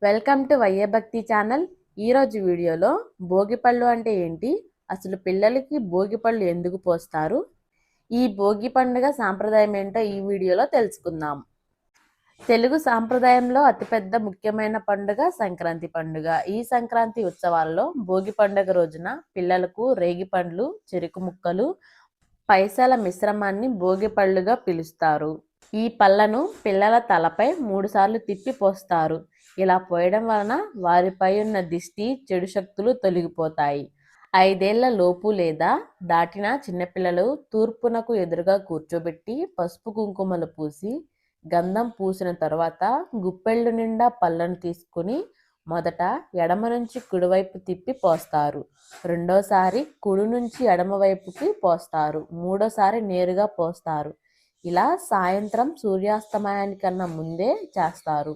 Welcome to వయ్య భక్తి channel. ఈరోజు వీడియోలో భోగిపళ్ళు అంటే ఏంటి, అసలు పిల్లలకి భోగిపళ్ళు ఎందుకు పోస్తారు, ఈ భోగి పండుగ సాంప్రదాయం ఏంటో ఈ వీడియోలో తెలుసుకుందాం. తెలుగు సాంప్రదాయంలో అతిపెద్ద ముఖ్యమైన పండుగ సంక్రాంతి పండుగ. ఈ సంక్రాంతి ఉత్సవాల్లో భోగి పండుగ రోజున పిల్లలకు రేగి పండ్లు, చెరుకు ముక్కలు, పైసల మిశ్రమాన్ని భోగి పళ్ళుగా పిలుస్తారు. ఈ పళ్ళను పిల్లల తలపై 3 సార్లు తిప్పి పోస్తారు. ఇలా పోయడం వలన వారిపై ఉన్న దిష్టి, చెడు శక్తులు తొలగిపోతాయి. 5 ఏళ్ల లోపు లేదా దాటిన చిన్నపిల్లలు తూర్పునకు ఎదురుగా కూర్చోబెట్టి పసుపు కుంకుమలు పూసి గంధం పూసిన తర్వాత గుప్పెళ్ళు నిండా పళ్ళను తీసుకుని మొదట ఎడమ నుంచి కుడివైపు తిప్పి పోస్తారు. రెండోసారి కుడి నుంచి ఎడమ వైపుకి పోస్తారు. మూడోసారి నేరుగా పోస్తారు. ఇలా సాయంత్రం సూర్యాస్తమయానికన్నా ముందే చేస్తారు.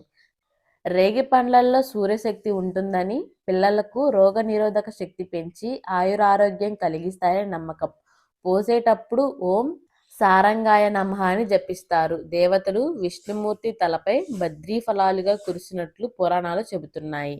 రేగి పండ్లల్లో సూర్యశక్తి ఉంటుందని, పిల్లలకు రోగ నిరోధక శక్తి పెంచి ఆయురారోగ్యం కలిగిస్తాయని నమ్మకం. పోసేటప్పుడు ఓం సారంగాయ నమః అని జపిస్తారు. దేవతలు విష్ణుమూర్తి తలపై బద్రీ ఫలాలుగా కురిసినట్లు పురాణాలు చెబుతున్నాయి.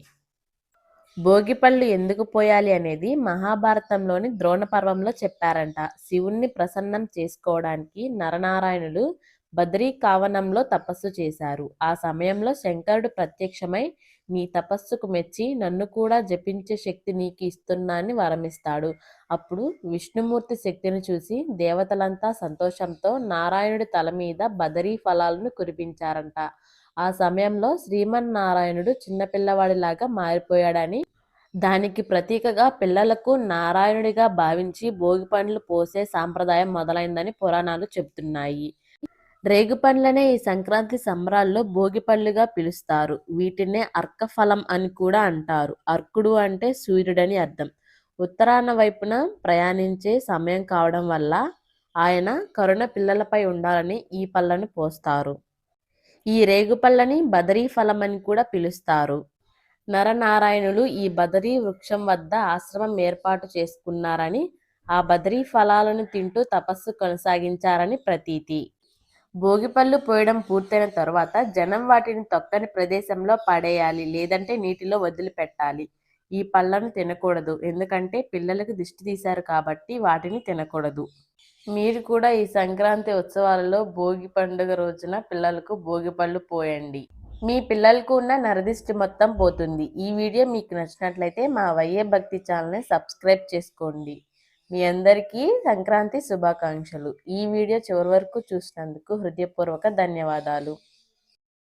భోగిపళ్ళు ఎందుకు పోయాలి అనేది మహాభారతంలోని ద్రోణ పర్వంలో చెప్పారంట. శివుణ్ణి ప్రసన్నం చేసుకోవడానికి నరనారాయణులు బద్రీ కావనంలో తపస్సు చేశారు. ఆ సమయంలో శంకరుడు ప్రత్యక్షమై నీ తపస్సుకు మెచ్చి నన్ను కూడా జపించే శక్తి నీకు ఇస్తున్నా అని వరమిస్తాడు. అప్పుడు విష్ణుమూర్తి శక్తిని చూసి దేవతలంతా సంతోషంతో నారాయణుడి తల మీద బదరీ ఫలాలను కురిపించారంట. ఆ సమయంలో శ్రీమన్నారాయణుడు చిన్నపిల్లవాడిలాగా మారిపోయాడని, దానికి ప్రతీకగా పిల్లలకు నారాయణుడిగా భావించి భోగి పండ్లు పోసే సాంప్రదాయం మొదలైందని పురాణాలు చెబుతున్నాయి. రేగుపండ్లనే ఈ సంక్రాంతి సంబరాల్లో భోగిపళ్ళుగా పిలుస్తారు. వీటినే అర్కఫలం అని కూడా అంటారు. అర్కుడు అంటే సూర్యుడని అర్థం. ఉత్తరాన వైపున ప్రయాణించే సమయం కావడం వల్ల ఆయన కరుణ పిల్లలపై ఉండాలని ఈ పళ్ళను పోస్తారు. ఈ రేగుపళ్ళని బదరీ ఫలం అని కూడా పిలుస్తారు. నరనారాయణులు ఈ బదరీ వృక్షం వద్ద ఆశ్రమం ఏర్పాటు చేసుకున్నారని, ఆ బదరీ ఫలాలను తింటూ తపస్సు కొనసాగించారని ప్రతీతి. భోగిపళ్ళు పోయడం పూర్తయిన తరువాత జనం వాటిని తొక్కని ప్రదేశంలో పడేయాలి, లేదంటే నీటిలో వదిలిపెట్టాలి. ఈ పళ్ళను తినకూడదు, ఎందుకంటే పిల్లలకు దిష్టి తీశారు కాబట్టి వాటిని తినకూడదు. మీరు కూడా ఈ సంక్రాంతి ఉత్సవాలలో భోగి పండుగ రోజున పిల్లలకు భోగిపళ్ళు పోయండి. మీ పిల్లలకు ఉన్న నరదిష్టి మొత్తం పోతుంది. ఈ వీడియో మీకు నచ్చినట్లయితే మా వయ్యే భక్తి ఛానల్ని సబ్స్క్రైబ్ చేసుకోండి. మీ అందరికీ సంక్రాంతి శుభాకాంక్షలు. ఈ వీడియో చివరి వరకు చూసినందుకు హృదయపూర్వక ధన్యవాదాలు.